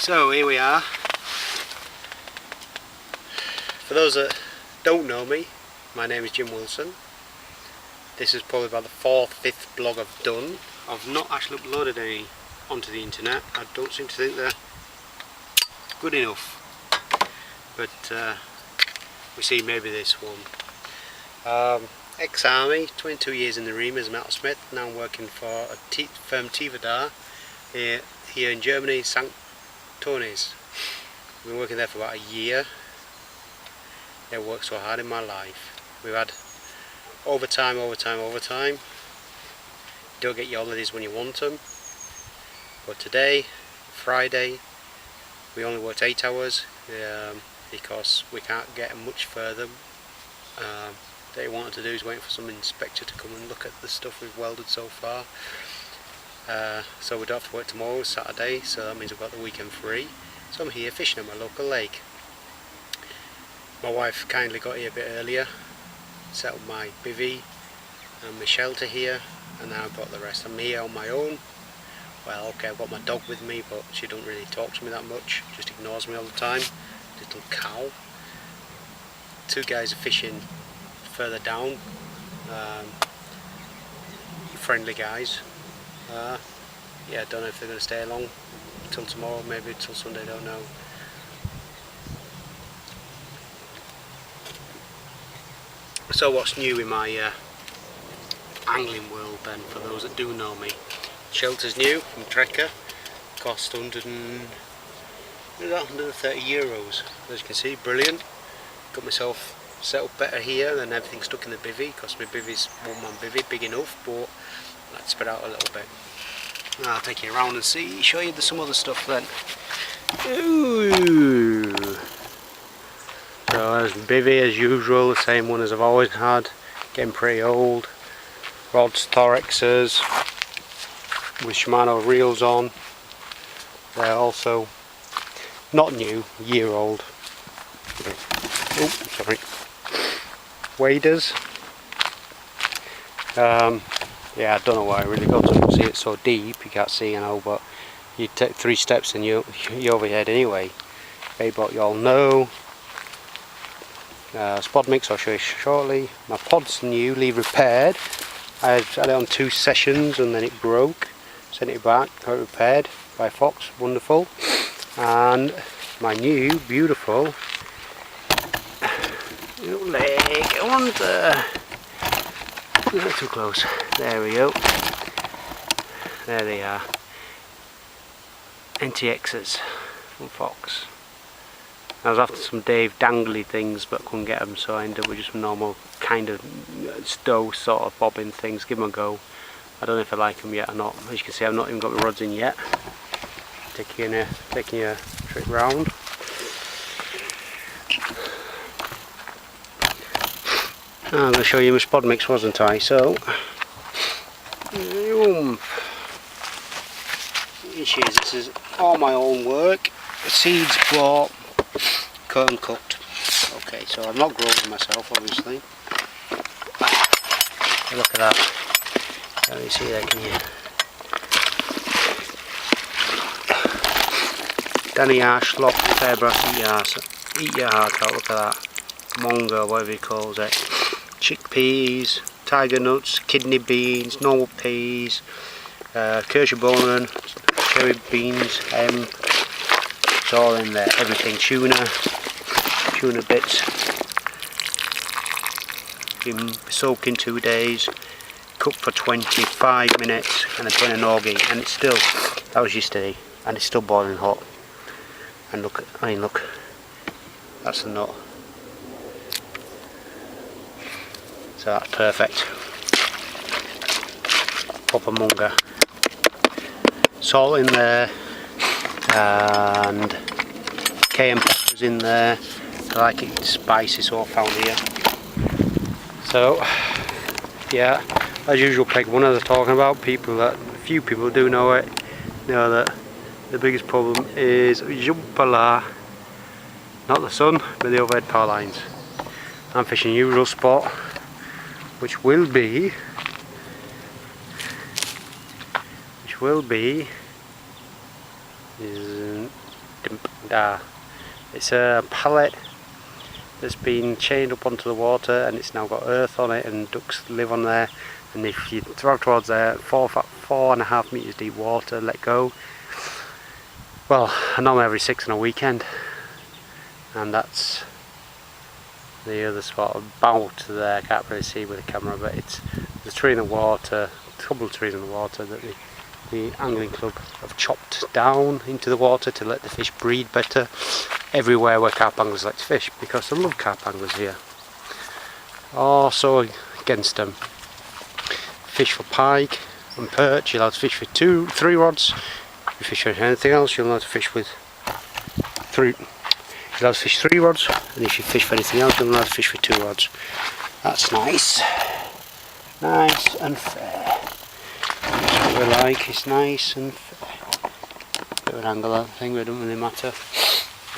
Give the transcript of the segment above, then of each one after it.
So here we are. For those that don't know me, my name is Jim Wilson. This is probably about the 4th, 5th blog I've done. I've not actually uploaded any onto the internet. I don't seem to think they're good enough. But we see maybe this one. Ex-army, 22 years in the Ream as a metalsmith. Now I'm working for a firm Tivadar here in Germany, St. Tony's. I've been working there for about a year. Never worked so hard in my life. We've had overtime. You don't get your holidays when you want them. But today, Friday, we only worked 8 hours because we can't get much further. That he wanted to do is waiting for some inspector to come and look at the stuff we've welded so far. So we don't have to work tomorrow, Saturday, so that means I've got the weekend free. So I'm here fishing at my local lake. My wife kindly got here a bit earlier, set up my bivvy and my shelter here, and now I've got the rest. I'm here on my own. Well, okay, I've got my dog with me, but she don't really talk to me that much, just ignores me all the time. Little cow. 2 guys are fishing further down, friendly guys. Yeah, I don't know if they're going to stay along till tomorrow, maybe till Sunday, don't know. So what's new in my angling world then, for those that do know me? Shelter's new from Trekker, cost 130 euros. As you can see, brilliant. Got myself set up better here than everything stuck in the bivvy, because my bivvy's one-man bivvy, big enough, but let's spread out a little bit. Now I'll take you around and show you some other stuff then. Ooh. So there's bivvy as usual, the same one as I've always had, getting pretty old. Rods, Thorexes, with Shimano reels on. They're also not new, a year old. Oh, sorry. Waders. Yeah, I don't know why I really got to see it so deep. You can't see, you know, but you take 3 steps and you're over your head anyway. Bait boat, you all know. Spod mix I'll show you shortly. My pod's newly repaired. I had it on 2 sessions and then it broke. Sent it back, got it repaired by Fox, wonderful. And my new, beautiful little leg under. Not too close. There we go. There they are. NTXs from Fox. I was after some Dave dangly things, but couldn't get them, so I ended up with just normal kind of stow sort of bobbing things. Give them a go. I don't know if I like them yet or not. As you can see, I've not even got my rods in yet. Taking a trip round. I'm going to show you my spod mix, wasn't I? So, this is all my own work. Seeds bought, cut and cooked. Okay, so I've not grown them myself, obviously. Look at that. Can you see that? Can you? Danny Ashlock, Fairbrass, eat your heart out. Look at that. Mongo, whatever he calls it. Chickpeas, tiger nuts, kidney beans, normal peas, Kirschbohnen, cherry beans, it's all in there, everything, tuna bits, been soaking 2 days, cooked for 25 minutes, and then put in an orgy, and it's still, that was yesterday, and it's still boiling hot. And look, look, that's the nut. So that's perfect. Proper munga. Salt in there, and cayenne peppers in there. I like it spicy, so I found here. So, yeah, as usual, peg one as I'm talking about. A few people do know it. Know that the biggest problem is jumpala, not the sun, but the overhead power lines. I'm fishing usual spot, which will be It's a pallet that's been chained up onto the water, and it's now got earth on it, and ducks live on there. And if you throw towards there, 4.5 meters deep water, let go. Well, I normally every 6 on a weekend, and that's the other spot about there. I can't really see with the camera, but it's the tree in the water, a couple of trees in the water that the angling club have chopped down into the water to let the fish breed better everywhere where carp anglers like to fish, because they love carp anglers here. Also against them, fish for pike and perch, you're allowed to fish with 3 rods. If you fish with anything else, you're allowed to fish with 3. You're allowed to fish 3 rods, and if you fish for anything else, you're allowed to fish with 2 rods. That's nice. Nice and fair. That's what we like, it's nice and fair. Bit of an angler thing, but it doesn't really matter.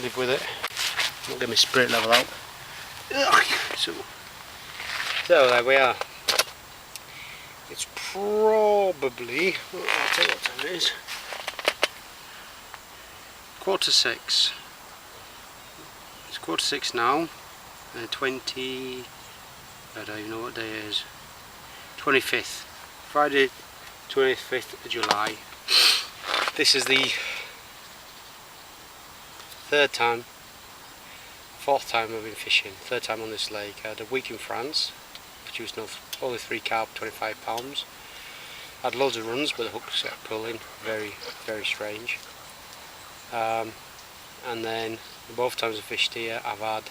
Live with it. Not get my spirit level out. So there we are. It's probably, I'll tell you what time it is. 6:15. It's 6:15 now. 20. I don't even know what day it is. 25th. Friday, 25th of July. This is the 4th time I've been fishing. 3rd time on this lake. I had a week in France, produced only 3 carp, 25 pounds. Had loads of runs, but the hooks kept pulling. Very, very strange. And then both times I fished here, I've had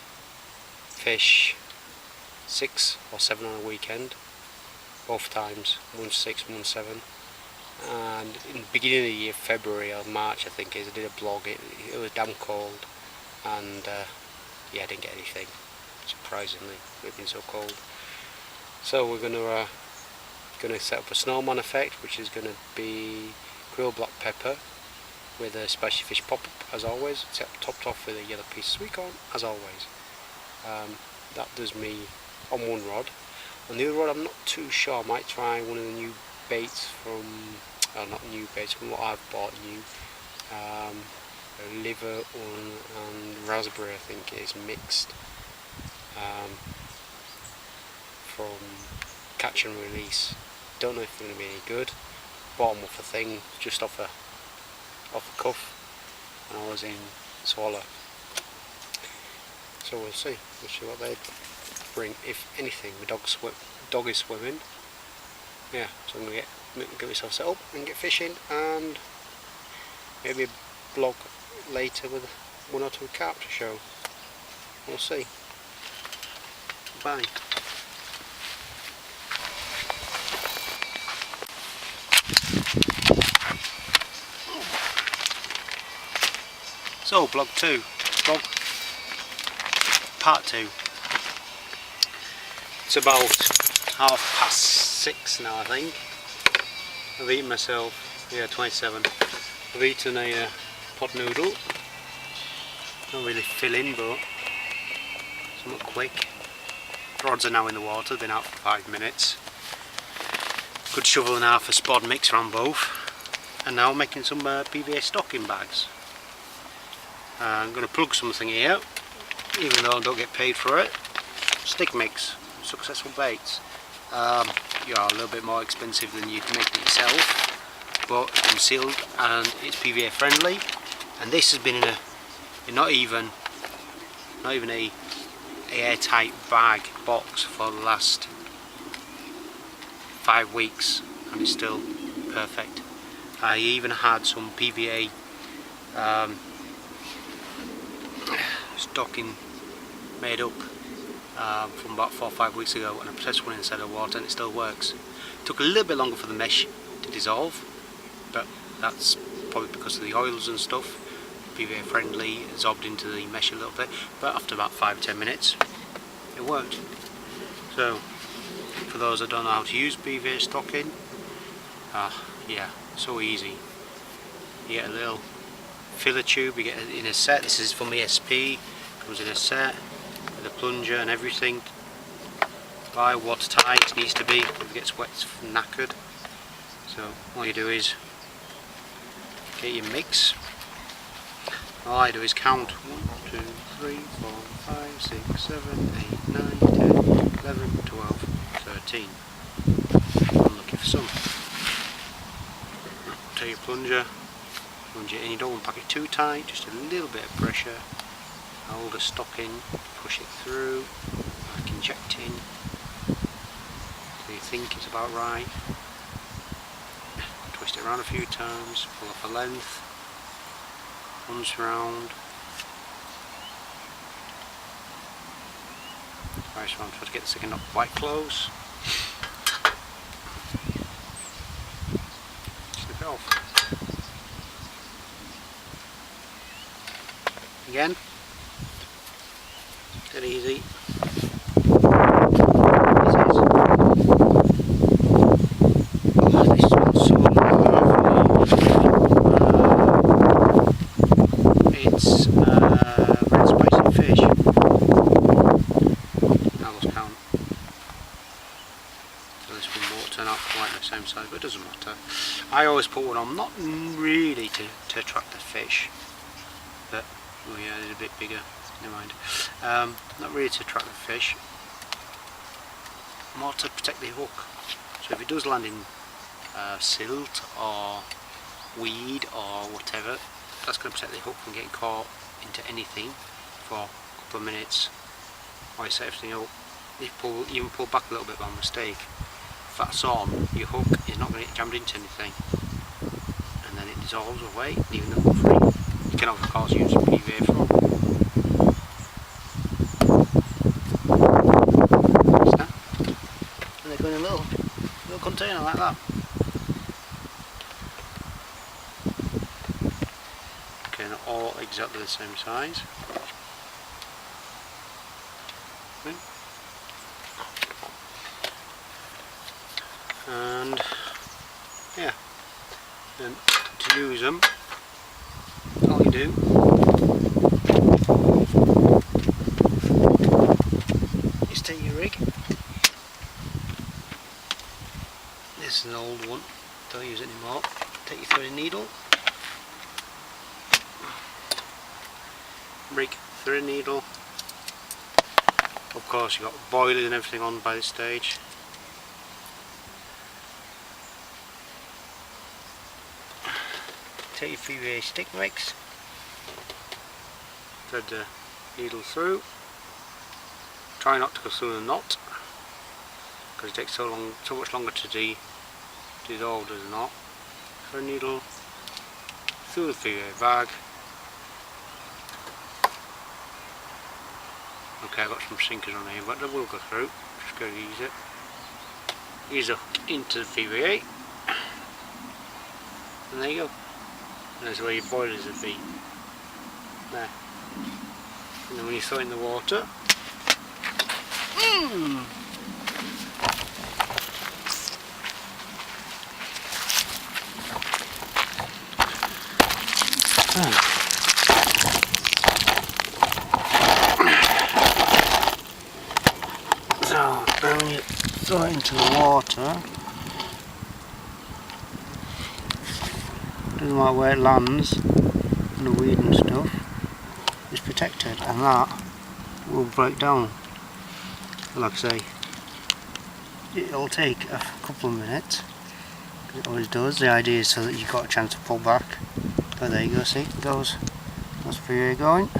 fish 6 or 7 on a weekend. Both times, 1 6, 1 7. And in the beginning of the year, February or March I think it is, I did a blog. It was damn cold, and yeah, I didn't get anything, surprisingly. It's been so cold. So we're gonna set up a snowman effect, which is gonna be grilled black pepper with a spicy fish pop-up, as always, topped off with a yellow piece of sweet corn, as always. That does me on 1 rod. On the other rod, I'm not too sure. I might try one of the new baits from, not new baits, from what I've bought new. Liver and raspberry, I think it is, mixed. From Catch and Release. Don't know if they're going to be any good. Bought them off a thing, just off the cuff, and I was in Swallow. So we'll see what they bring, if anything. The dog is swimming. Yeah, so I'm going to get myself set up and get fishing, and maybe a vlog later with 1 or 2 carp to show. We'll see. Bye. So, vlog part 2. It's about 6:30 now, I think. I've eaten myself, 27. I've eaten a pot noodle. Not really filling, but somewhat quick. Rods are now in the water, they've been out for 5 minutes. Good shovel and half a spod mix around both. And now I'm making some PVA stocking bags. I'm going to plug something here, even though I don't get paid for it. Stick mix, Successful Baits. You are a little bit more expensive than you'd make it yourself, but it's concealed and it's PVA friendly. And this has been in not even a airtight bag box for the last 5 weeks, and it's still perfect. I even had some PVA stocking made up from about 4 or 5 weeks ago, and I pressed one inside the water and it still works. It took a little bit longer for the mesh to dissolve, but that's probably because of the oils and stuff. PVA friendly, absorbed into the mesh a little bit, but after about 5 or 10 minutes it worked. So for those that don't know how to use PVA stocking, yeah, so easy. You get a little filler tube, you get it in a set. This is from ESP, comes in a set with a plunger and everything. By watertight, needs to be, if it gets wet it's knackered. So all you do is get your mix, All I do is count 1, 2, 3, 4, 5, 6, 7, 8, 9, 10, 11, 12, 13. I'm looking for some. Take your plunger, plunge it in. You don't want to pack it too tight, just a little bit of pressure. Hold the stock in, push it through, like injecting. So you think it's about right. Twist it around a few times, pull off a length, once round. Right, so I'm trying to get the second up quite close. Slip it off. Again. Dead easy. Same size, but it doesn't matter. I always put one on, not really to attract the fish, but oh yeah, it's a bit bigger, never mind. Not really to attract the fish, more to protect the hook. So if it does land in silt or weed or whatever, that's going to protect the hook from getting caught into anything for a couple of minutes. Or you set everything up, you even pull back a little bit by mistake. If that's on, your hook is not going to get jammed into anything, and then it dissolves away, leaving the hook free. You can of course use PVA from. And they go in a little container like that. Okay, not all exactly the same size. Okay. And yeah, and to use them, all you do is take your rig. This is an old one, don't use it anymore. Take your threading needle, rig, threading needle. Of course you've got boilers and everything on by this stage. Take your PVA stick mix, thread the needle through, try not to go through the knot because it takes so much longer to dissolve the knot. Thread needle through the PVA bag. Okay, I've got some sinkers on here, but they will go through, just go to use it. Ease the hook into the PVA, and there you go. And that's where your boilers would be. There. And then when you throw it in the water, so when you throw it into the water, doesn't matter where it lands, and the weed and stuff is protected, and that will break down. Like I say, it'll take a couple of minutes, it always does. The idea is so that you've got a chance to pull back. But there you go, see, that's PVA going,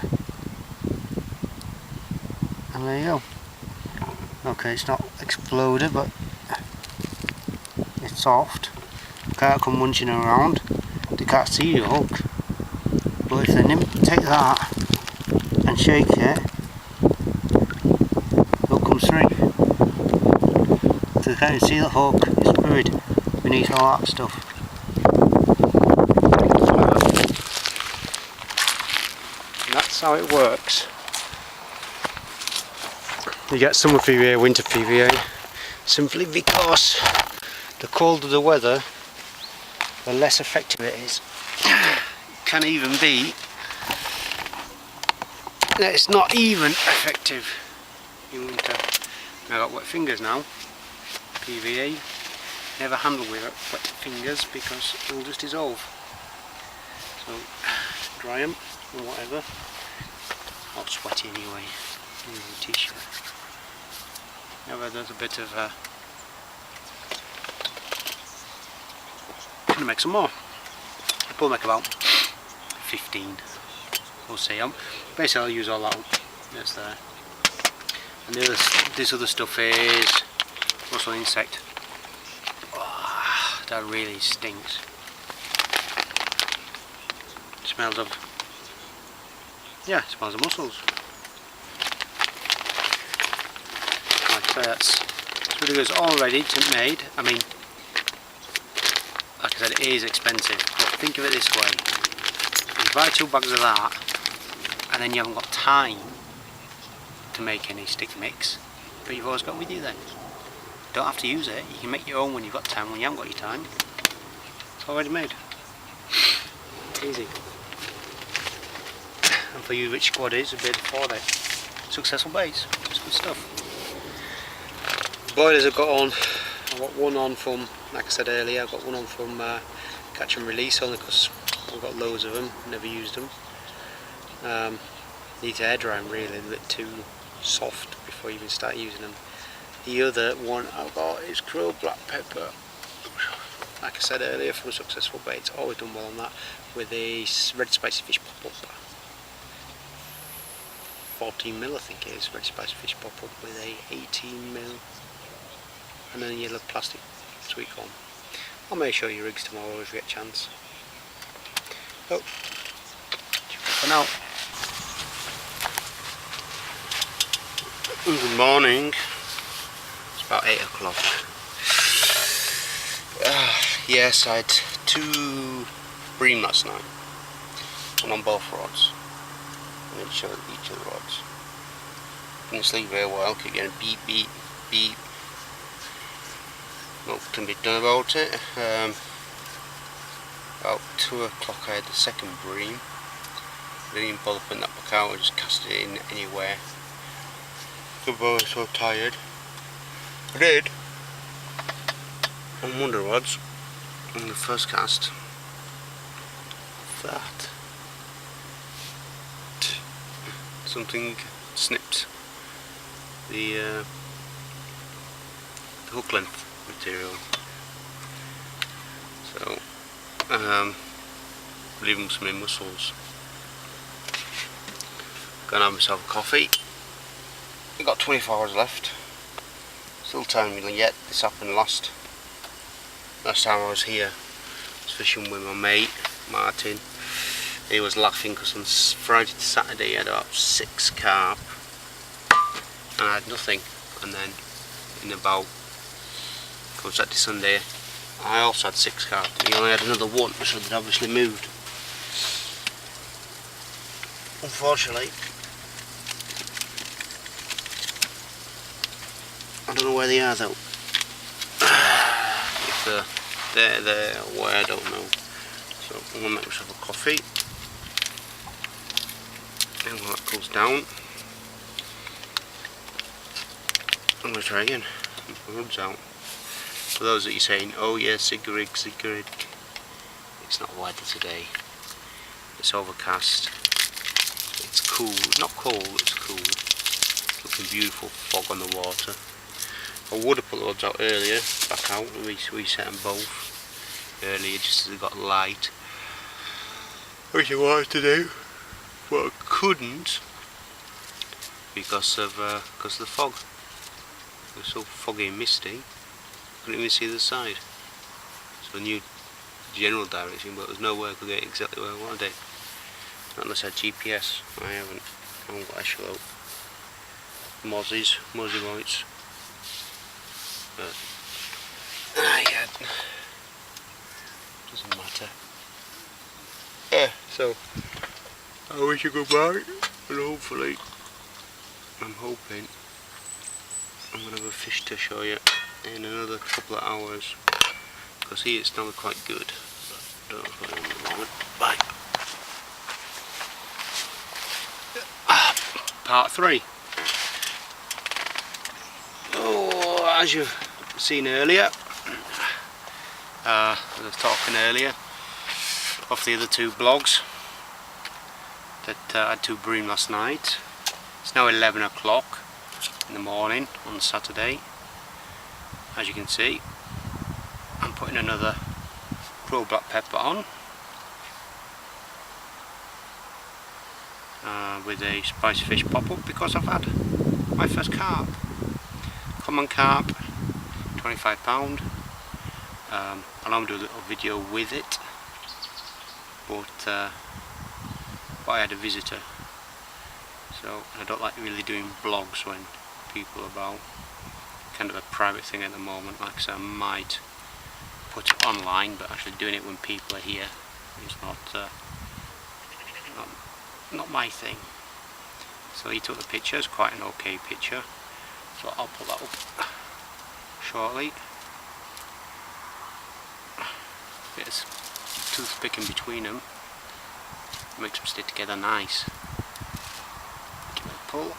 and there you go. Okay, it's not exploded, but it's soft. Can't come munching around. They can't see your hook, but if they take that and shake it, the hook comes free. So they can't even see the hook, it's buried beneath all that stuff. And that's how it works. You get summer PVA, winter PVA, simply because the colder the weather, the less effective it is. It can even be that it's not even effective in winter. I've got wet fingers now. PVA, never handle with wet fingers because it will just dissolve. So dry them or whatever. Not sweaty anyway. T-shirt. However, there's a bit of gonna make some more. I'll probably make about 15. We'll see. Basically, I'll use all that that's there. And this other stuff is also an insect. Oh, that really stinks. It smells of, yeah, it smells of mussels. Like I say, that's really good. It's all ready to made. I mean, like I said, it is expensive, but think of it this way: you buy 2 bags of that, and then you haven't got time to make any stick mix, but you've always got with you then. You don't have to use it, you can make your own when you've got time. When you haven't got your time, it's already made. Easy. And for you rich squaddies, a bit for it. Successful baits, it's good stuff. The boilers I've got on, I've got one on from, like I said earlier, I've got one on from catch and release, only because I've got loads of them, never used them. Need to air dry them really, a bit too soft before you even start using them. The other one I've got is Crow Black Pepper. Like I said earlier, from Successful Baits, always done well on that, with a red spicy fish pop-up. 14mm I think it is, red spicy fish pop-up with a 18mm. And then a yellow plastic sweet corn. I'll make sure your rigs tomorrow if you get a chance. So, for now. Good morning. It's about 8 o'clock. Yes, I had 2 bream last night. One on both rods. And each of the rods. Didn't sleep very well, keep getting beep, beep, beep. Nothing can be done about it. About 2 o'clock I had the second bream. I didn't even bother putting that back out, I just cast it in anywhere. I was so tired. I did. On wonder rods, on the first cast, that something snipped the hook length material. So, leaving some in mussels. Gonna have myself a coffee. I've got 24 hours left. Still time yet. This happened last time I was here. I was fishing with my mate Martin. He was laughing because on Friday to Saturday I had about 6 carp and I had nothing, and then in about from Saturday to Sunday I also had 6 carp. He only had another 1, so they'd obviously moved. Unfortunately, I don't know where they are though. If they're there or where, I don't know. So I'm going to make myself a coffee. And when that cools down, I'm going to try again. My rub's out. For those that you're saying, oh yeah, cigarette, it's not weather today. It's overcast. It's cool. Not cold, it's cool. Looking beautiful fog on the water. I would have put the rods out earlier, back out, and reset them both earlier just as they got light. Which I wanted to do, but I couldn't because of the fog. It was so foggy and misty, I couldn't even see the side. So I knew the general direction, but there was no way I could get exactly where I wanted it. Not unless I had GPS. I haven't got echelon. Mozzie lights. But yeah, doesn't matter. Yeah, so I wish you goodbye, and hopefully, I'm hoping I'm gonna have a fish to show you in another couple of hours, because here it's now quite good. But don't put it on the moment. Bye. Part 3. Oh, as you've seen earlier, as I was talking earlier, off the other 2 blogs, that I had to bream last night. It's now 11 o'clock in the morning on Saturday. As you can see, I'm putting another crow black pepper on with a spicy fish pop-up because I've had my first carp. Common carp, £25. I'll do a little video with it, but I had a visitor, so I don't like really doing vlogs when people are about. Kind of a private thing at the moment. Like I said, I might put it online, but actually doing it when people are here is not my thing. So he took the picture. It's quite an okay picture, so I'll put that up shortly. Bit of toothpick in between them makes them stay together nice. Give it a pull,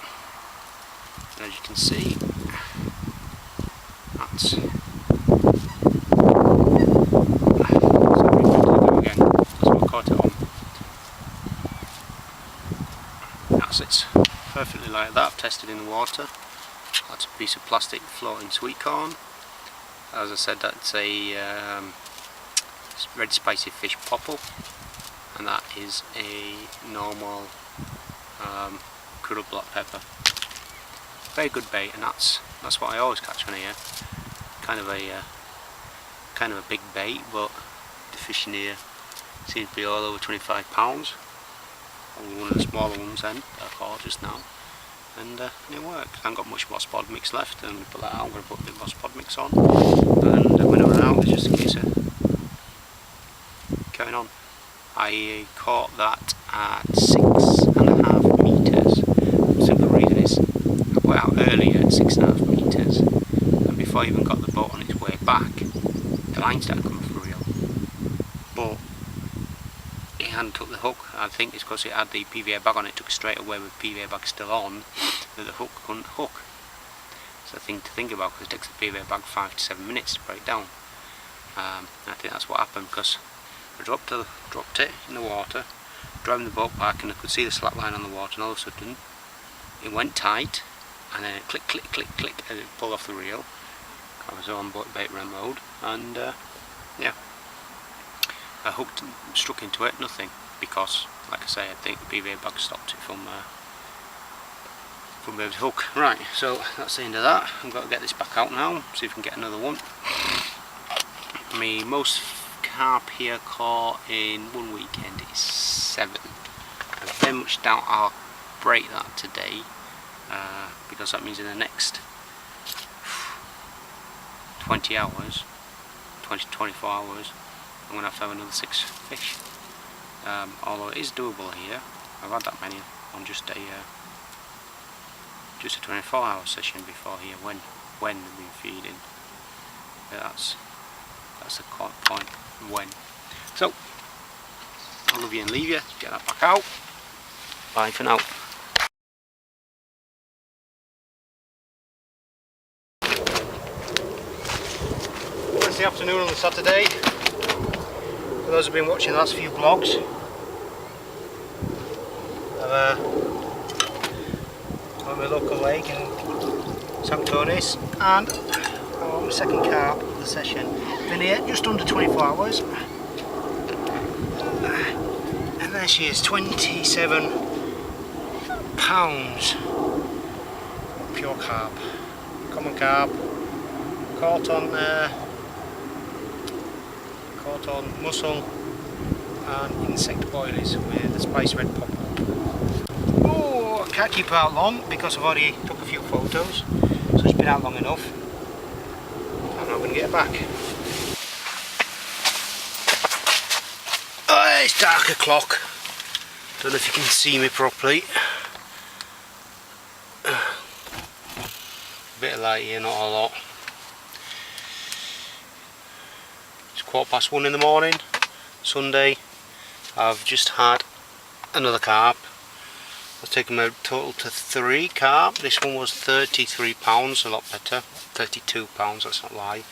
and as you can see, that's what caught it on. It's perfectly like that. I've tested in the water. That's a piece of plastic floating sweet corn. As I said, that's a red spicy fish popple, and that is a normal crude black pepper. Very good bait, and that's what I always catch on here. Kind of a big bait, but the fish in here seems to be all over £25. Probably one of the smaller ones then that I caught just now, and it worked. I haven't got much moss pod mix left, and put that out. I'm going to put a bit of moss pod mix on, and when I run out, it's just a case of carrying on. I caught that at 6.5 metres. The simple reason is I put out earlier at 6.5 metres, and before I even got the boat on its way back, the line started coming for real. But it hadn't took the hook. I think it's because it had the PVA bag on it. It took it straight away with PVA bag still on, that the hook couldn't hook. It's a thing to think about, because it takes the PVA bag 5 to 7 minutes to break down. I think that's what happened, because I dropped it in the water, driving the boat back, and I could see the slack line on the water, and all of a sudden it went tight, and then it click, click, click, click, and it pulled off the reel. I was on bait run mode, and yeah, I struck into it, nothing, because, like I say, I think the PVA bag stopped it from being able to hook. Right, so that's the end of that. I've got to get this back out now, see if we can get another one. Most carp here caught in one weekend is 7. I very much doubt I'll break that today, because that means in the next 20 hours, 20 to 24 hours, I'm going to have another 6 fish. Although it is doable here. I've had that many on just a 24-hour session before here when they've been feeding. But that's the point, when. So I'll love you and leave you. Get that back out. Bye for now. It's the afternoon on the Saturday. For those who've been watching the last few vlogs, I've on my local lake in St Tony's, and I'm on my second carp of the session. Been here just under 24 hours, and there she is, 27 pounds pure carp, common carp, caught on mussel and insect boilies with a spice red pop. Oh, I can't keep her out long because I've already took a few photos, so it's been out long enough. I'm not going to get it back. Oh, it's dark o'clock. Don't know if you can see me properly. A bit of light here, not a lot. It's 1:15 in the morning, Sunday. I've just had another carp. I've taken my total to 3 carp. This one was £33, a lot better. £32, that's not a lie.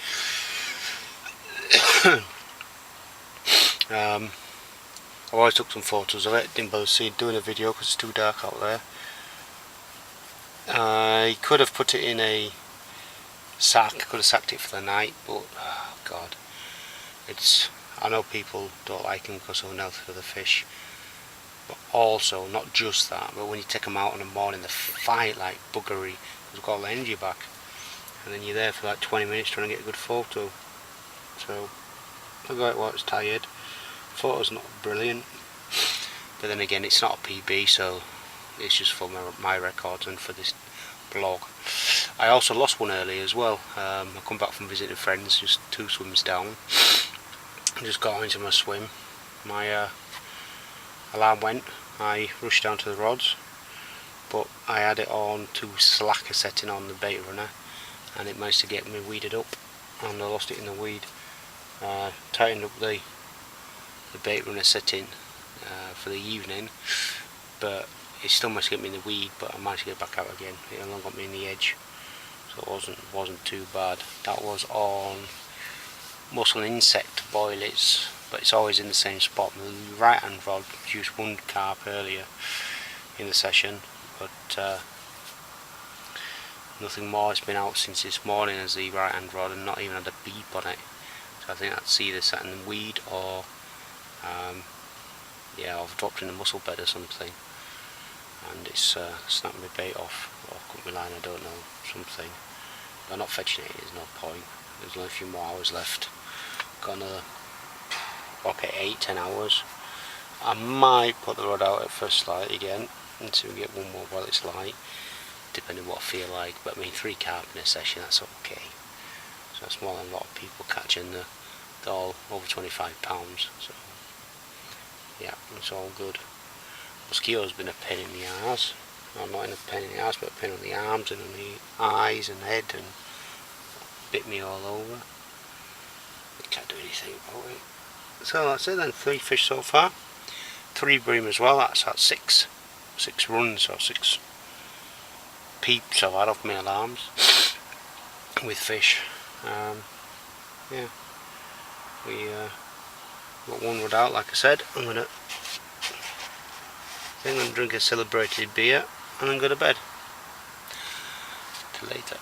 I always took some photos of it, didn't bother doing a video because it's too dark out there. I could have put it in a sack, could have sacked it for the night, but oh god, I know people don't like them because they're unhealthy for the fish, but also not just that, but when you take them out in the morning they fight like buggery because they've got all the energy back, and then you're there for like 20 minutes trying to get a good photo. So I got it while it's tired. Photo's not brilliant, but then again it's not a PB, so it's just for my records and for this blog. I also lost one early as well. I come back from visiting friends, just 2 swims down. I just got into my swim. My alarm went. I rushed down to the rods, but I had it on too slack a setting on the bait runner, and it managed to get me weeded up, and I lost it in the weed. Tightened up the bait runner setting for the evening, but it still managed to get me in the weed, but I managed to get back out again. It only got me in the edge, so it wasn't too bad. That was on mussel and insect boilies, but it's always in the same spot. The right hand rod produced 1 carp earlier in the session, but nothing more. It's been out since this morning as the right hand rod and not even had a beep on it, so I think that's either sat in the weed or yeah, I've dropped in the mussel bed or something, and it's snapped my bait off, or cut my line, I don't know, something. But I'm not fetching it, there's no point. There's only a few more hours left. Got another, okay, 8-10 hours. I might put the rod out at first light again until we get one more while it's light, depending on what I feel like. But I mean, 3 carp in a session, that's okay. So that's more than a lot of people catching. They're all over 25 pounds, so yeah, it's all good. Mosquito's been a pain in the arse. Well, not in a pain in the arse, but a pain on the arms and on the eyes and head, and bit me all over. I can't do anything about it. So that's it then, 3 fish so far. 3 bream as well, that's at 6 runs, or 6 peeps I've had off my alarms with fish. Yeah, we got 1 rod out, like I said. I'm gonna drink a celebrated beer and then go to bed. Till later.